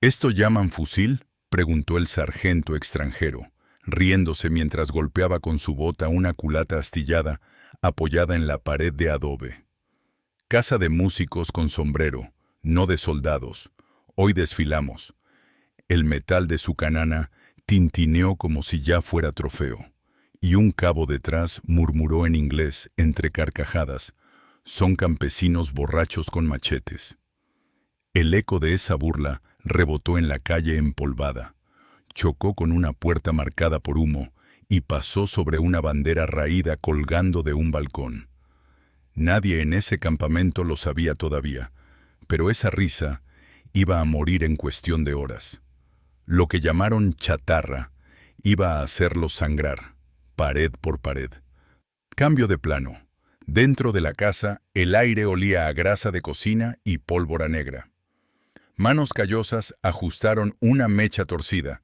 ¿Esto llaman fusil?, preguntó el sargento extranjero, riéndose mientras golpeaba con su bota una culata astillada apoyada en la pared de adobe. Casa de músicos con sombrero, no de soldados. Hoy desfilamos. El metal de su canana tintineó como si ya fuera trofeo, y un cabo detrás murmuró en inglés, entre carcajadas: «Son campesinos borrachos con machetes». El eco de esa burla rebotó en la calle empolvada, chocó con una puerta marcada por humo y pasó sobre una bandera raída colgando de un balcón. Nadie en ese campamento lo sabía todavía, pero esa risa iba a morir en cuestión de horas. Lo que llamaron chatarra iba a hacerlos sangrar, pared por pared. Cambio de plano. Dentro de la casa, el aire olía a grasa de cocina y pólvora negra. Manos callosas ajustaron una mecha torcida.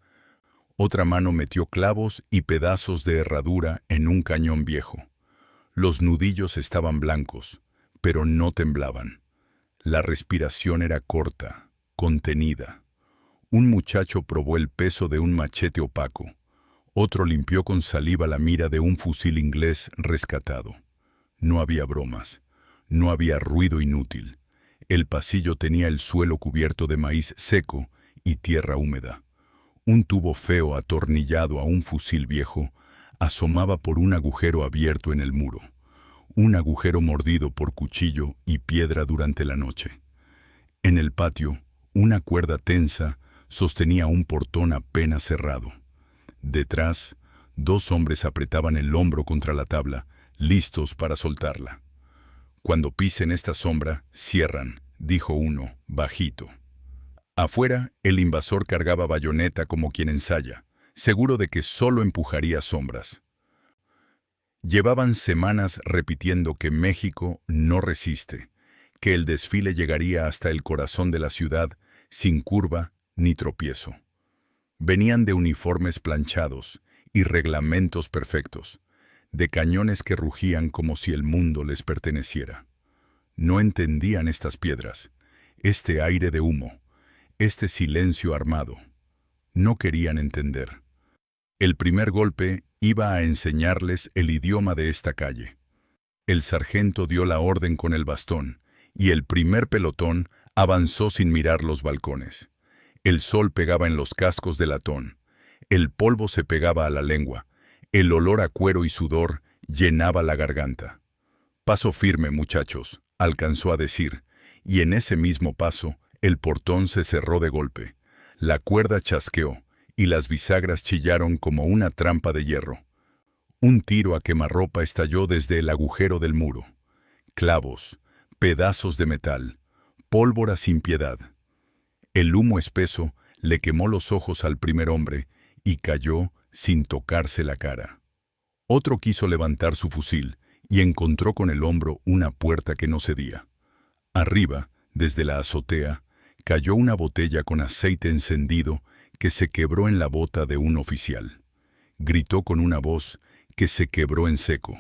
Otra mano metió clavos y pedazos de herradura en un cañón viejo. Los nudillos estaban blancos, pero no temblaban. La respiración era corta, contenida. Un muchacho probó el peso de un machete opaco. Otro limpió con saliva la mira de un fusil inglés rescatado. No había bromas. No había ruido inútil. El pasillo tenía el suelo cubierto de maíz seco y tierra húmeda. Un tubo feo atornillado a un fusil viejo asomaba por un agujero abierto en el muro. Un agujero mordido por cuchillo y piedra durante la noche. En el patio, una cuerda tensa sostenía un portón apenas cerrado. Detrás, dos hombres apretaban el hombro contra la tabla, listos para soltarla. «Cuando pisen esta sombra, cierran», dijo uno, bajito. Afuera, el invasor cargaba bayoneta como quien ensaya, seguro de que solo empujaría sombras. Llevaban semanas repitiendo que México no resiste, que el desfile llegaría hasta el corazón de la ciudad sin curva ni tropiezo. Venían de uniformes planchados y reglamentos perfectos, de cañones que rugían como si el mundo les perteneciera. No entendían estas piedras, este aire de humo, este silencio armado. No querían entender. El primer golpe iba a enseñarles el idioma de esta calle. El sargento dio la orden con el bastón, y el primer pelotón avanzó sin mirar los balcones. El sol pegaba en los cascos de latón, el polvo se pegaba a la lengua, el olor a cuero y sudor llenaba la garganta. «Paso firme, muchachos», alcanzó a decir, y en ese mismo paso el portón se cerró de golpe. La cuerda chasqueó y las bisagras chillaron como una trampa de hierro. Un tiro a quemarropa estalló desde el agujero del muro. Clavos, pedazos de metal, pólvora sin piedad. El humo espeso le quemó los ojos al primer hombre y cayó sin tocarse la cara. Otro quiso levantar su fusil y encontró con el hombro una puerta que no cedía. Arriba, desde la azotea, cayó una botella con aceite encendido que se quebró en la bota de un oficial. Gritó con una voz que se quebró en seco.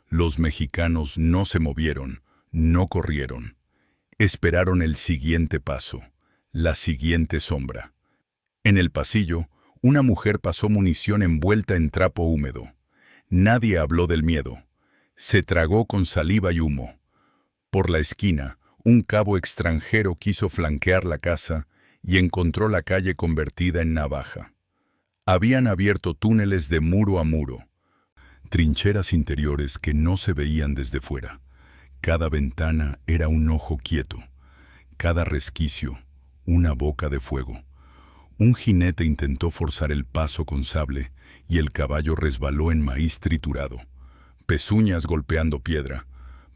Los mexicanos no se movieron, no corrieron. Esperaron el siguiente paso, la siguiente sombra. En el pasillo, una mujer pasó munición envuelta en trapo húmedo. Nadie habló del miedo. Se tragó con saliva y humo. Por la esquina, un cabo extranjero quiso flanquear la casa y encontró la calle convertida en navaja. Habían abierto túneles de muro a muro, trincheras interiores que no se veían desde fuera. Cada ventana era un ojo quieto, cada resquicio una boca de fuego. Un jinete intentó forzar el paso con sable y el caballo resbaló en maíz triturado, pezuñas golpeando piedra,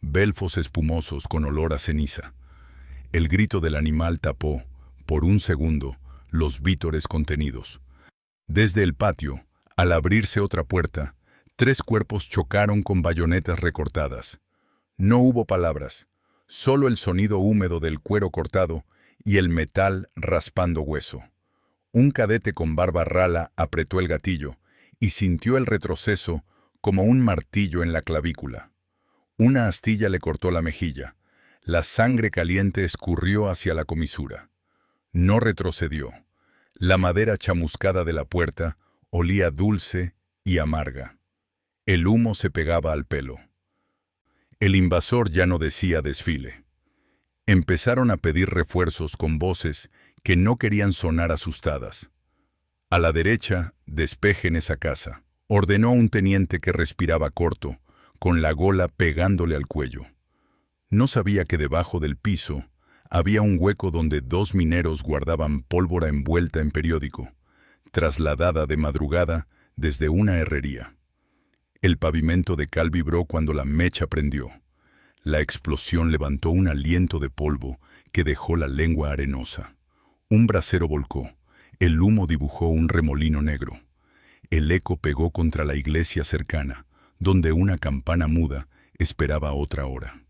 belfos espumosos con olor a ceniza. El grito del animal tapó, por un segundo, los vítores contenidos. Desde el patio, al abrirse otra puerta, 3 cuerpos chocaron con bayonetas recortadas. No hubo palabras, solo el sonido húmedo del cuero cortado y el metal raspando hueso. Un cadete con barba rala apretó el gatillo y sintió el retroceso como un martillo en la clavícula. Una astilla le cortó la mejilla. La sangre caliente escurrió hacia la comisura. No retrocedió. La madera chamuscada de la puerta olía dulce y amarga. El humo se pegaba al pelo. El invasor ya no decía desfile. Empezaron a pedir refuerzos con voces que no querían sonar asustadas. A la derecha, despejen esa casa, ordenó un teniente que respiraba corto, con la gola pegándole al cuello. No sabía que debajo del piso había un hueco donde 2 mineros guardaban pólvora envuelta en periódico, trasladada de madrugada desde una herrería. El pavimento de cal vibró cuando la mecha prendió. La explosión levantó un aliento de polvo que dejó la lengua arenosa. Un brasero volcó. El humo dibujó un remolino negro. El eco pegó contra la iglesia cercana, donde una campana muda esperaba otra hora.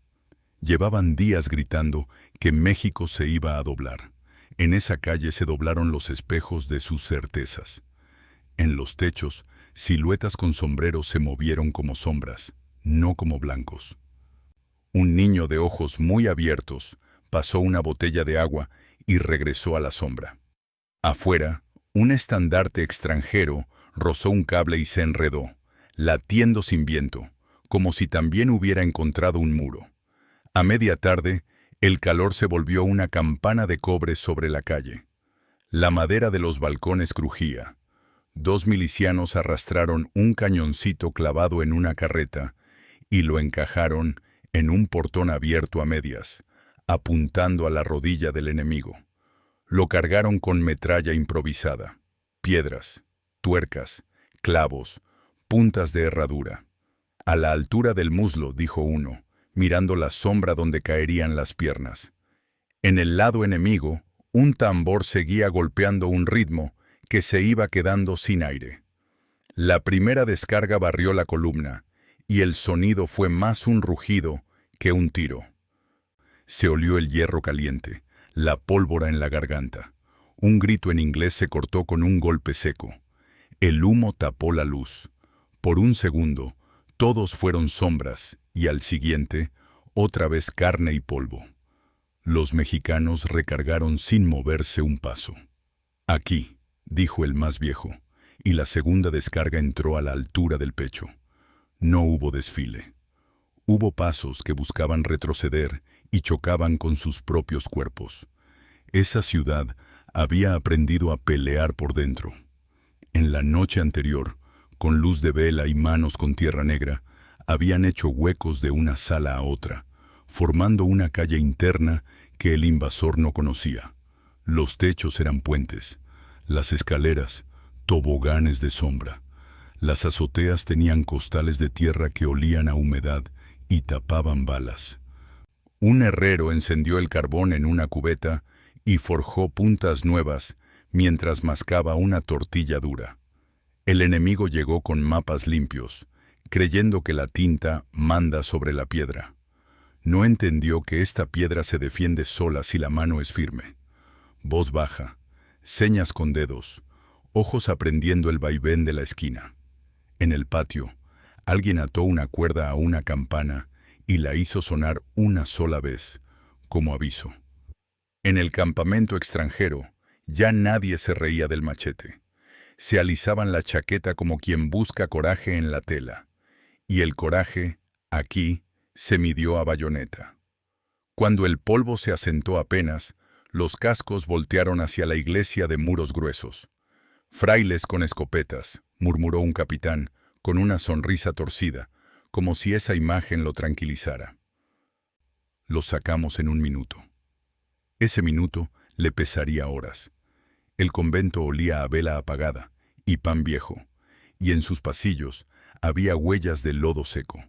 Llevaban días gritando que México se iba a doblar. En esa calle se doblaron los espejos de sus certezas. En los techos, siluetas con sombreros se movieron como sombras, no como blancos. Un niño de ojos muy abiertos pasó una botella de agua y regresó a la sombra. Afuera, un estandarte extranjero rozó un cable y se enredó, latiendo sin viento, como si también hubiera encontrado un muro. A media tarde, el calor se volvió una campana de cobre sobre la calle. La madera de los balcones crujía. 2 milicianos arrastraron un cañoncito clavado en una carreta y lo encajaron en un portón abierto a medias, apuntando a la rodilla del enemigo. Lo cargaron con metralla improvisada, piedras, tuercas, clavos, puntas de herradura. A la altura del muslo, dijo uno, mirando la sombra donde caerían las piernas. En el lado enemigo, un tambor seguía golpeando un ritmo que se iba quedando sin aire. La primera descarga barrió la columna, y el sonido fue más un rugido que un tiro. Se olió el hierro caliente, la pólvora en la garganta. Un grito en inglés se cortó con un golpe seco. El humo tapó la luz. Por un segundo, todos fueron sombras, y al siguiente, otra vez carne y polvo. Los mexicanos recargaron sin moverse un paso. Aquí, dijo el más viejo, y la segunda descarga entró a la altura del pecho. No hubo desfile. Hubo pasos que buscaban retroceder y chocaban con sus propios cuerpos. Esa ciudad había aprendido a pelear por dentro. En la noche anterior, con luz de vela y manos con tierra negra, habían hecho huecos de una sala a otra, formando una calle interna que el invasor no conocía. Los techos eran puentes, las escaleras, toboganes de sombra. Las azoteas tenían costales de tierra que olían a humedad y tapaban balas. Un herrero encendió el carbón en una cubeta y forjó puntas nuevas mientras mascaba una tortilla dura. El enemigo llegó con mapas limpios, creyendo que la tinta manda sobre la piedra. No entendió que esta piedra se defiende sola si la mano es firme. Voz baja, señas con dedos, ojos aprendiendo el vaivén de la esquina. En el patio, alguien ató una cuerda a una campana y la hizo sonar una sola vez, como aviso. En el campamento extranjero, ya nadie se reía del machete. Se alisaban la chaqueta como quien busca coraje en la tela. Y el coraje, aquí, se midió a bayoneta. Cuando el polvo se asentó apenas, los cascos voltearon hacia la iglesia de muros gruesos. Frailes con escopetas, murmuró un capitán, con una sonrisa torcida, como si esa imagen lo tranquilizara. Los sacamos en un minuto. Ese minuto le pesaría horas. El convento olía a vela apagada y pan viejo, y en sus pasillos había huellas de lodo seco.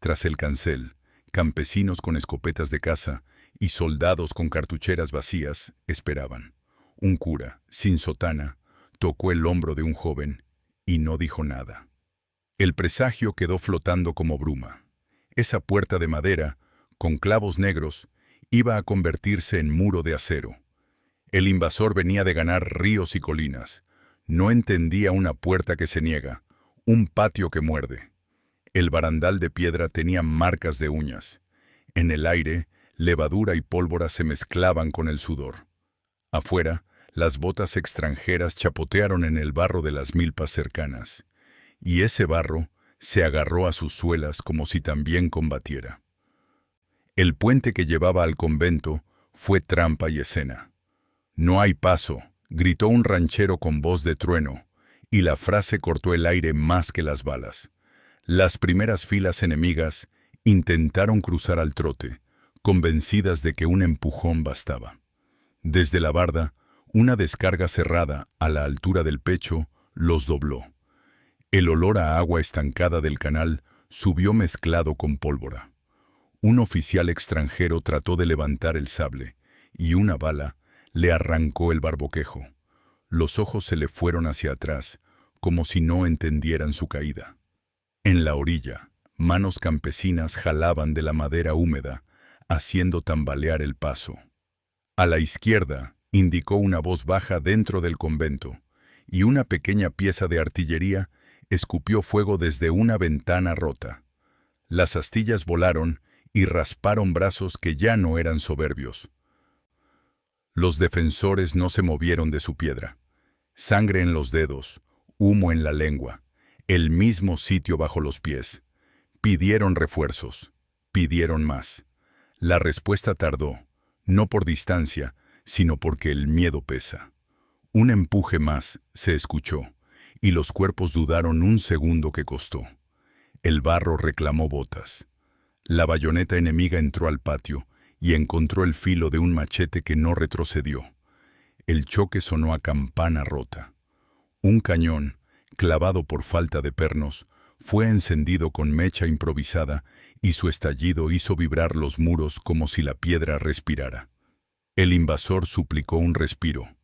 Tras el cancel, campesinos con escopetas de caza y soldados con cartucheras vacías esperaban. Un cura, sin sotana, tocó el hombro de un joven y no dijo nada. El presagio quedó flotando como bruma. Esa puerta de madera, con clavos negros, iba a convertirse en muro de acero. El invasor venía de ganar ríos y colinas. No entendía una puerta que se niega, un patio que muerde. El barandal de piedra tenía marcas de uñas. En el aire, levadura y pólvora se mezclaban con el sudor. Afuera, las botas extranjeras chapotearon en el barro de las milpas cercanas, y ese barro se agarró a sus suelas como si también combatiera. El puente que llevaba al convento fue trampa y escena. «No hay paso», gritó un ranchero con voz de trueno, y la frase cortó el aire más que las balas. Las primeras filas enemigas intentaron cruzar al trote, convencidas de que un empujón bastaba. Desde la barda, una descarga cerrada a la altura del pecho los dobló. El olor a agua estancada del canal subió mezclado con pólvora. Un oficial extranjero trató de levantar el sable, y una bala le arrancó el barboquejo. Los ojos se le fueron hacia atrás, como si no entendieran su caída. En la orilla, manos campesinas jalaban de la madera húmeda, haciendo tambalear el paso. A la izquierda, indicó una voz baja dentro del convento, y una pequeña pieza de artillería escupió fuego desde una ventana rota. Las astillas volaron y rasparon brazos que ya no eran soberbios. Los defensores no se movieron de su piedra. Sangre en los dedos, humo en la lengua, el mismo sitio bajo los pies. Pidieron refuerzos, pidieron más. La respuesta tardó, no por distancia, sino porque el miedo pesa. Un empuje más se escuchó, y los cuerpos dudaron un segundo que costó. El barro reclamó botas. La bayoneta enemiga entró al patio y encontró el filo de un machete que no retrocedió. El choque sonó a campana rota. Un cañón, clavado por falta de pernos, fue encendido con mecha improvisada y su estallido hizo vibrar los muros como si la piedra respirara. El invasor suplicó un respiro,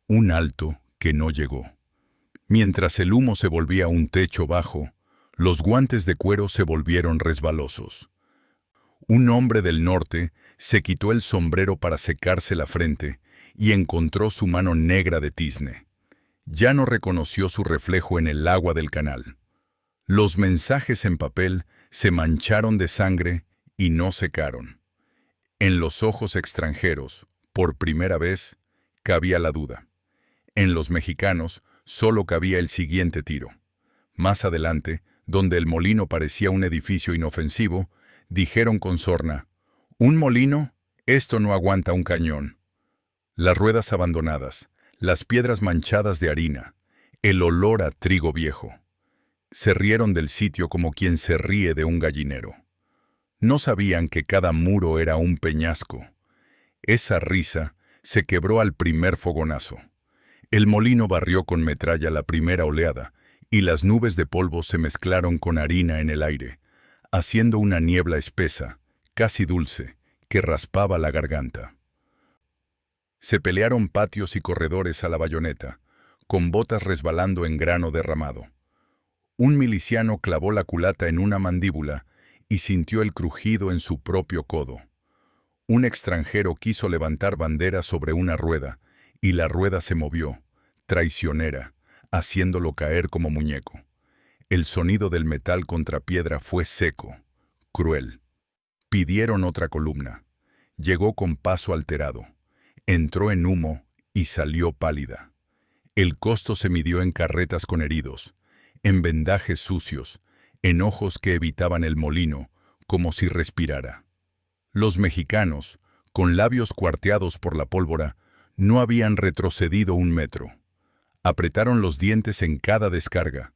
un alto que no llegó. Mientras el humo se volvía un techo bajo, los guantes de cuero se volvieron resbalosos. Un hombre del norte se quitó el sombrero para secarse la frente y encontró su mano negra de tizne. Ya no reconoció su reflejo en el agua del canal. Los mensajes en papel se mancharon de sangre y no secaron. En los ojos extranjeros, por primera vez, cabía la duda. En los mexicanos solo cabía el siguiente tiro. Más adelante, donde el molino parecía un edificio inofensivo, dijeron con sorna: «¿Un molino? Esto no aguanta un cañón». Las ruedas abandonadas, las piedras manchadas de harina, el olor a trigo viejo. Se rieron del sitio como quien se ríe de un gallinero. No sabían que cada muro era un peñasco. Esa risa se quebró al primer fogonazo. El molino barrió con metralla la primera oleada, y las nubes de polvo se mezclaron con harina en el aire, haciendo una niebla espesa, casi dulce, que raspaba la garganta. Se pelearon patios y corredores a la bayoneta, con botas resbalando en grano derramado. Un miliciano clavó la culata en una mandíbula y sintió el crujido en su propio codo. Un extranjero quiso levantar bandera sobre una rueda, y la rueda se movió, traicionera, haciéndolo caer como muñeco. El sonido del metal contra piedra fue seco, cruel. Pidieron otra columna. Llegó con paso alterado. Entró en humo y salió pálida. El costo se midió en carretas con heridos, en vendajes sucios, en ojos que evitaban el molino, como si respirara. Los mexicanos, con labios cuarteados por la pólvora, no habían retrocedido un metro. Apretaron los dientes en cada descarga.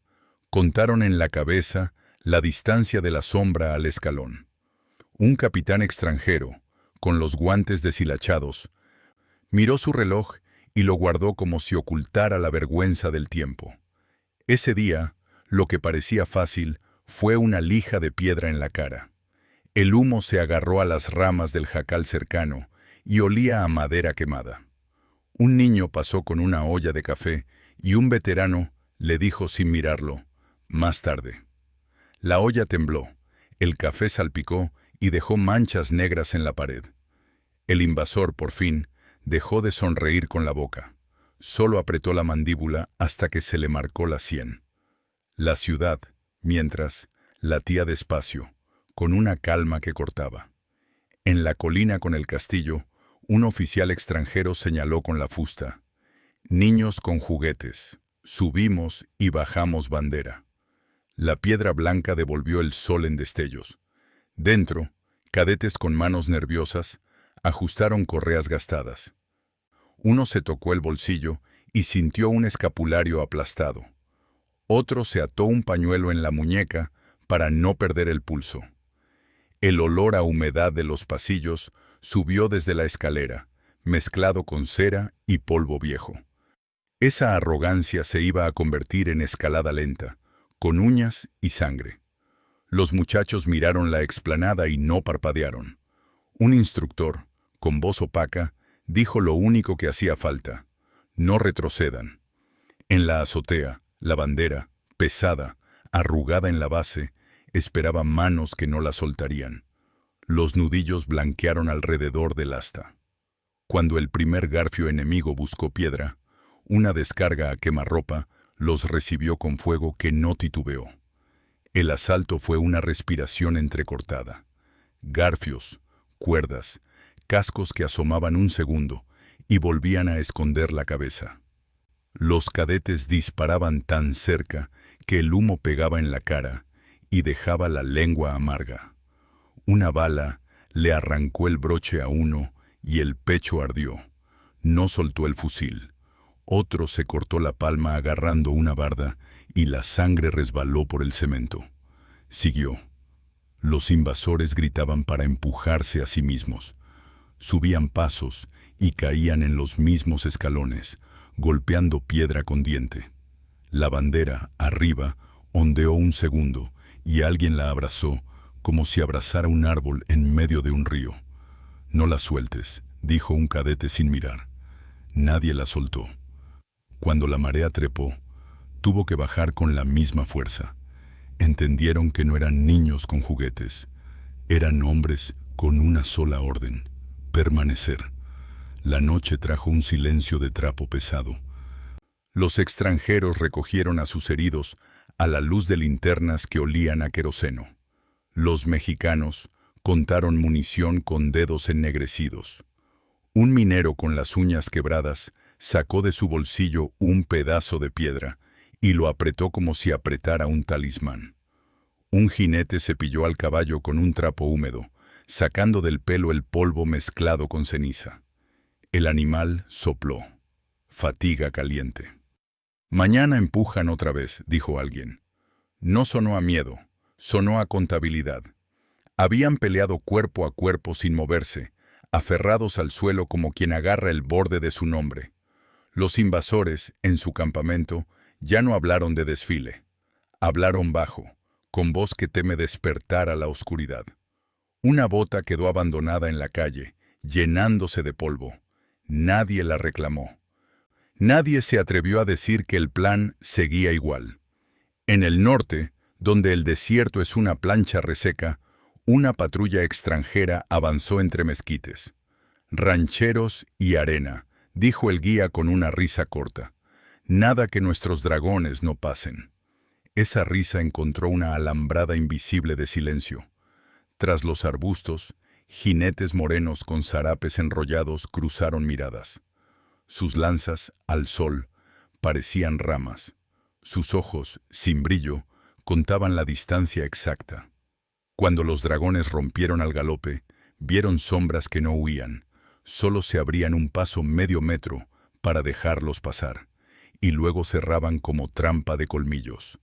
Contaron en la cabeza la distancia de la sombra al escalón. Un capitán extranjero, con los guantes deshilachados, miró su reloj y lo guardó como si ocultara la vergüenza del tiempo. Ese día, lo que parecía fácil fue una lija de piedra en la cara. El humo se agarró a las ramas del jacal cercano y olía a madera quemada. Un niño pasó con una olla de café y un veterano le dijo sin mirarlo: «Más tarde». La olla tembló, el café salpicó y dejó manchas negras en la pared. El invasor, por fin, dejó de sonreír con la boca. Solo apretó la mandíbula hasta que se le marcó la sien. La ciudad, mientras, latía despacio, con una calma que cortaba. En la colina con el castillo, Un oficial extranjero señaló con la fusta. Niños con juguetes. Subimos y bajamos bandera. La piedra blanca devolvió el sol en destellos. Dentro, cadetes con manos nerviosas ajustaron correas gastadas. Uno se tocó el bolsillo y sintió un escapulario aplastado. Otro se ató un pañuelo en la muñeca para no perder el pulso. El olor a humedad de los pasillos subió desde la escalera, mezclado con cera y polvo viejo. Esa arrogancia se iba a convertir en escalada lenta, con uñas y sangre. Los muchachos miraron la explanada y no parpadearon. Un instructor, con voz opaca, dijo lo único que hacía falta: no retrocedan. En la azotea, la bandera, pesada, arrugada en la base, esperaba manos que no la soltarían. Los nudillos blanquearon alrededor del asta. Cuando el primer garfio enemigo buscó piedra, una descarga a quemarropa los recibió con fuego que no titubeó. El asalto fue una respiración entrecortada. Garfios, cuerdas, cascos que asomaban un segundo y volvían a esconder la cabeza. Los cadetes disparaban tan cerca que el humo pegaba en la cara y dejaba la lengua amarga. Una bala le arrancó el broche a uno y el pecho ardió. No soltó el fusil. Otro se cortó la palma agarrando una barda y la sangre resbaló por el cemento. Siguió. Los invasores gritaban para empujarse a sí mismos. Subían pasos y caían en los mismos escalones, golpeando piedra con diente. La bandera, arriba, ondeó un segundo y alguien la abrazó como si abrazara un árbol en medio de un río. «No la sueltes», dijo un cadete sin mirar. Nadie la soltó. Cuando la marea trepó, tuvo que bajar con la misma fuerza. Entendieron que no eran niños con juguetes. Eran hombres con una sola orden: permanecer. La noche trajo un silencio de trapo pesado. Los extranjeros recogieron a sus heridos a la luz de linternas que olían a queroseno. Los mexicanos contaron munición con dedos ennegrecidos. Un minero con las uñas quebradas sacó de su bolsillo un pedazo de piedra y lo apretó como si apretara un talismán. Un jinete cepilló al caballo con un trapo húmedo, sacando del pelo el polvo mezclado con ceniza. El animal sopló. Fatiga caliente. «Mañana empujan otra vez», dijo alguien. No sonó a miedo, sonó a contabilidad. Habían peleado cuerpo a cuerpo sin moverse, aferrados al suelo como quien agarra el borde de su nombre. Los invasores, en su campamento, ya no hablaron de desfile. Hablaron bajo, con voz que teme despertar a la oscuridad. Una bota quedó abandonada en la calle, llenándose de polvo. Nadie la reclamó. Nadie se atrevió a decir que el plan seguía igual. En el norte, donde el desierto es una plancha reseca, una patrulla extranjera avanzó entre mezquites. «Rancheros y arena», dijo el guía con una risa corta. «Nada que nuestros dragones no pasen». Esa risa encontró una alambrada invisible de silencio. Tras los arbustos, jinetes morenos con zarapes enrollados cruzaron miradas. Sus lanzas, al sol, parecían ramas. Sus ojos, sin brillo, contaban la distancia exacta. Cuando los dragones rompieron al galope, vieron sombras que no huían. Solo se abrían un paso medio metro para dejarlos pasar, y luego cerraban como trampa de colmillos.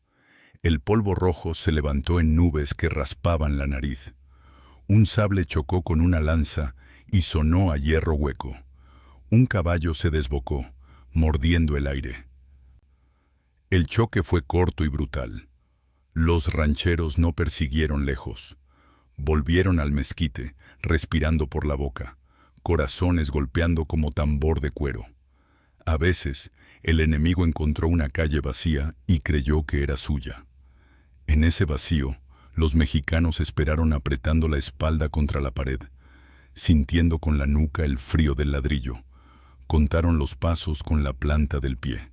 El polvo rojo se levantó en nubes que raspaban la nariz. Un sable chocó con una lanza y sonó a hierro hueco. Un caballo se desbocó, mordiendo el aire. El choque fue corto y brutal. Los rancheros no persiguieron lejos. Volvieron al mezquite, respirando por la boca, corazones golpeando como tambor de cuero. A veces, el enemigo encontró una calle vacía y creyó que era suya. En ese vacío, los mexicanos esperaron apretando la espalda contra la pared, sintiendo con la nuca el frío del ladrillo. Contaron los pasos con la planta del pie.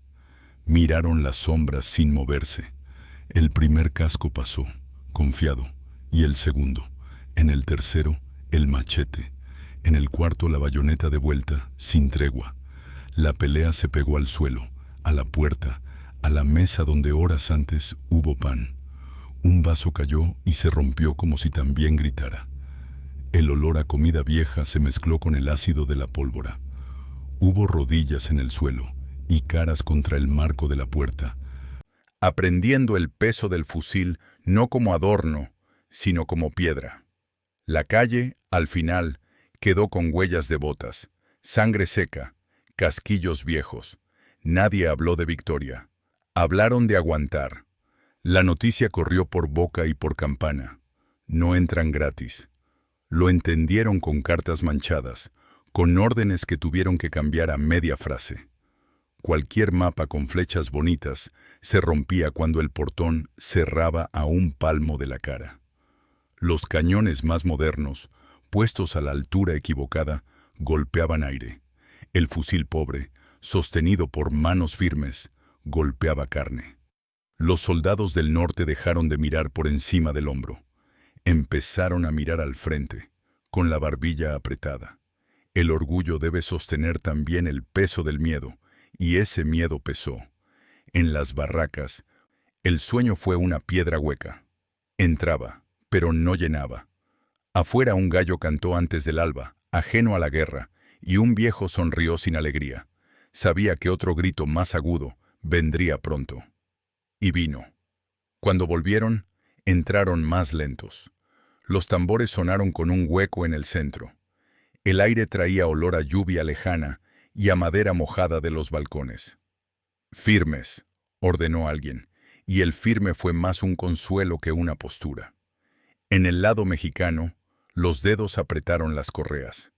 Miraron las sombras sin moverse. El primer casco pasó, confiado, y el segundo. En el tercero, el machete. En el cuarto la bayoneta de vuelta, sin tregua. La pelea se pegó al suelo, a la puerta, a la mesa donde horas antes hubo pan. Un vaso cayó y se rompió como si también gritara. El olor a comida vieja se mezcló con el ácido de la pólvora. Hubo rodillas en el suelo y caras contra el marco de la puerta, aprendiendo el peso del fusil no como adorno, sino como piedra. La calle, al final, quedó con huellas de botas, sangre seca, casquillos viejos. Nadie habló de victoria. Hablaron de aguantar. La noticia corrió por boca y por campana. No entran gratis. Lo entendieron con cartas manchadas, con órdenes que tuvieron que cambiar a media frase. Cualquier mapa con flechas bonitas se rompía cuando el portón cerraba a un palmo de la cara. Los cañones más modernos, puestos a la altura equivocada, golpeaban aire. El fusil pobre, sostenido por manos firmes, golpeaba carne. Los soldados del norte dejaron de mirar por encima del hombro. Empezaron a mirar al frente, con la barbilla apretada. El orgullo debe sostener también el peso del miedo, y ese miedo pesó. En las barracas, el sueño fue una piedra hueca. Entraba, pero no llenaba. Afuera un gallo cantó antes del alba, ajeno a la guerra, y un viejo sonrió sin alegría. Sabía que otro grito más agudo vendría pronto. Y vino. Cuando volvieron, entraron más lentos. Los tambores sonaron con un hueco en el centro. El aire traía olor a lluvia lejana y a madera mojada de los balcones. «Firmes», ordenó alguien, y el firme fue más un consuelo que una postura. En el lado mexicano, los dedos apretaron las correas.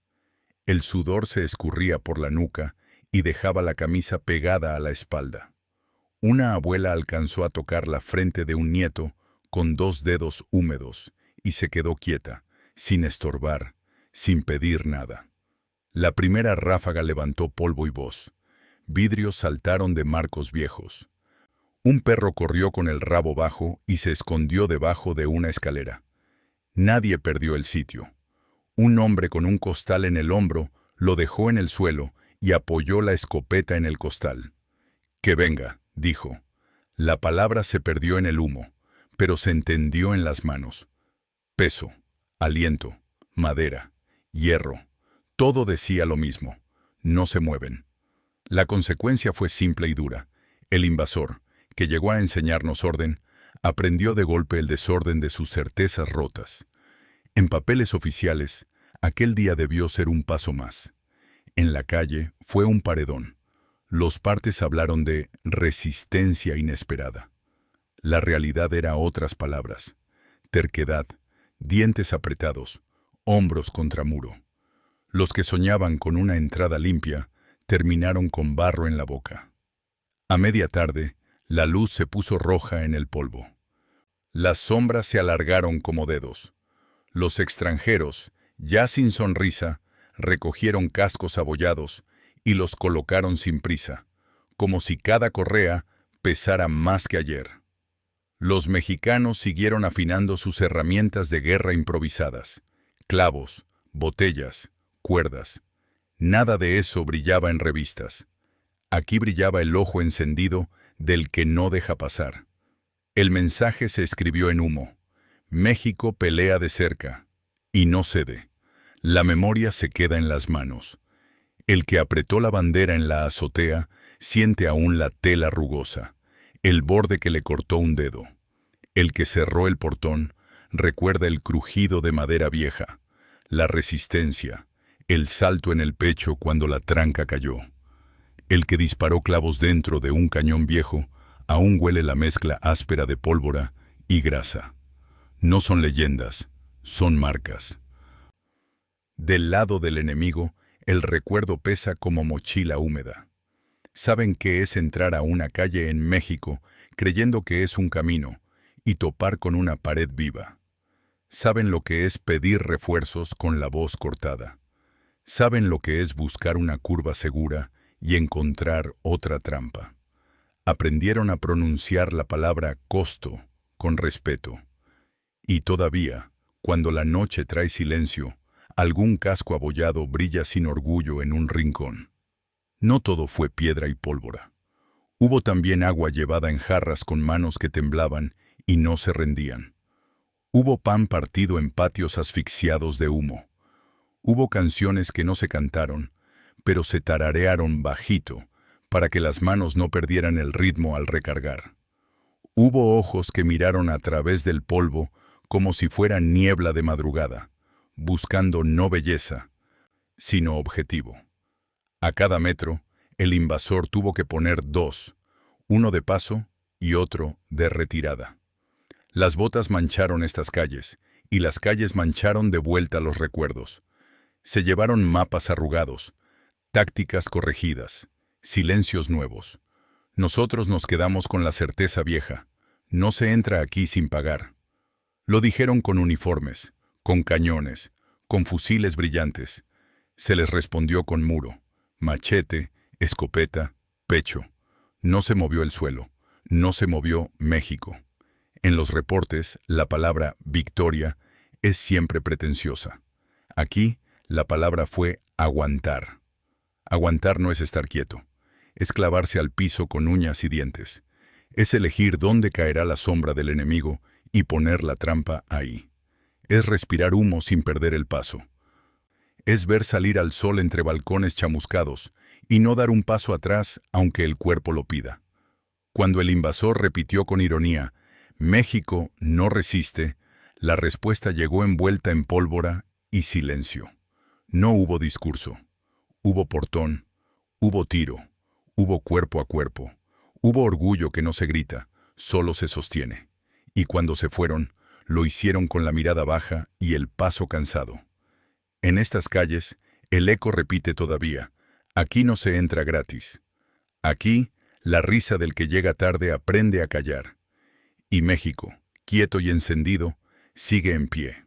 El sudor se escurría por la nuca y dejaba la camisa pegada a la espalda. Una abuela alcanzó a tocar la frente de un nieto con 2 dedos húmedos y se quedó quieta, sin estorbar, sin pedir nada. La primera ráfaga levantó polvo y voz. Vidrios saltaron de marcos viejos. Un perro corrió con el rabo bajo y se escondió debajo de una escalera. Nadie perdió el sitio. Un hombre con un costal en el hombro lo dejó en el suelo y apoyó la escopeta en el costal. «Que venga», dijo. La palabra se perdió en el humo, pero se entendió en las manos. Peso, aliento, madera, hierro, todo decía lo mismo. No se mueven. La consecuencia fue simple y dura. El invasor, que llegó a enseñarnos orden, aprendió de golpe el desorden de sus certezas rotas. En papeles oficiales, aquel día debió ser un paso más. En la calle fue un paredón. Los partes hablaron de resistencia inesperada. La realidad era otras palabras. Terquedad, dientes apretados, hombros contra muro. Los que soñaban con una entrada limpia terminaron con barro en la boca. A media tarde, la luz se puso roja en el polvo. Las sombras se alargaron como dedos. Los extranjeros, ya sin sonrisa, recogieron cascos abollados y los colocaron sin prisa, como si cada correa pesara más que ayer. Los mexicanos siguieron afinando sus herramientas de guerra improvisadas: clavos, botellas, cuerdas. Nada de eso brillaba en revistas. Aquí brillaba el ojo encendido del que no deja pasar. El mensaje se escribió en humo. México pelea de cerca y no cede. La memoria se queda en las manos. El que apretó la bandera en la azotea siente aún la tela rugosa, el borde que le cortó un dedo. El que cerró el portón recuerda el crujido de madera vieja, la resistencia, el salto en el pecho cuando la tranca cayó. El que disparó clavos dentro de un cañón viejo aún huele la mezcla áspera de pólvora y grasa. No son leyendas, son marcas. Del lado del enemigo, el recuerdo pesa como mochila húmeda. Saben qué es entrar a una calle en México creyendo que es un camino y topar con una pared viva. Saben lo que es pedir refuerzos con la voz cortada. Saben lo que es buscar una curva segura y encontrar otra trampa. Aprendieron a pronunciar la palabra costo con respeto. Y todavía, cuando la noche trae silencio, Algún casco abollado brilla sin orgullo en un rincón. No todo fue piedra y pólvora. Hubo también agua llevada en jarras con manos que temblaban y no se rendían. Hubo pan partido en patios asfixiados de humo. Hubo canciones que no se cantaron, pero se tararearon bajito para que las manos no perdieran el ritmo al recargar. Hubo ojos que miraron a través del polvo como si fuera niebla de madrugada, buscando no belleza, sino objetivo. A cada metro, el invasor tuvo que poner dos, uno de paso y otro de retirada. Las botas mancharon estas calles, y las calles mancharon de vuelta los recuerdos. Se llevaron mapas arrugados, tácticas corregidas, silencios nuevos. Nosotros nos quedamos con la certeza vieja: no se entra aquí sin pagar. Lo dijeron con uniformes, con cañones, con fusiles brillantes. Se les respondió con muro, machete, escopeta, pecho. No se movió el suelo, no se movió México. En los reportes, la palabra victoria es siempre pretenciosa. Aquí, la palabra fue aguantar. Aguantar no es estar quieto, es clavarse al piso con uñas y dientes. Es elegir dónde caerá la sombra del enemigo y poner la trampa ahí. Es respirar humo sin perder el paso. Es ver salir al sol entre balcones chamuscados y no dar un paso atrás aunque el cuerpo lo pida. Cuando el invasor repitió con ironía: «México no resiste», la respuesta llegó envuelta en pólvora y silencio. No hubo discurso. Hubo portón, hubo tiro, hubo cuerpo a cuerpo, hubo orgullo que no se grita, solo se sostiene. Y cuando se fueron, lo hicieron con la mirada baja y el paso cansado. En estas calles, el eco repite todavía: aquí no se entra gratis. Aquí, la risa del que llega tarde aprende a callar. Y México, quieto y encendido, sigue en pie.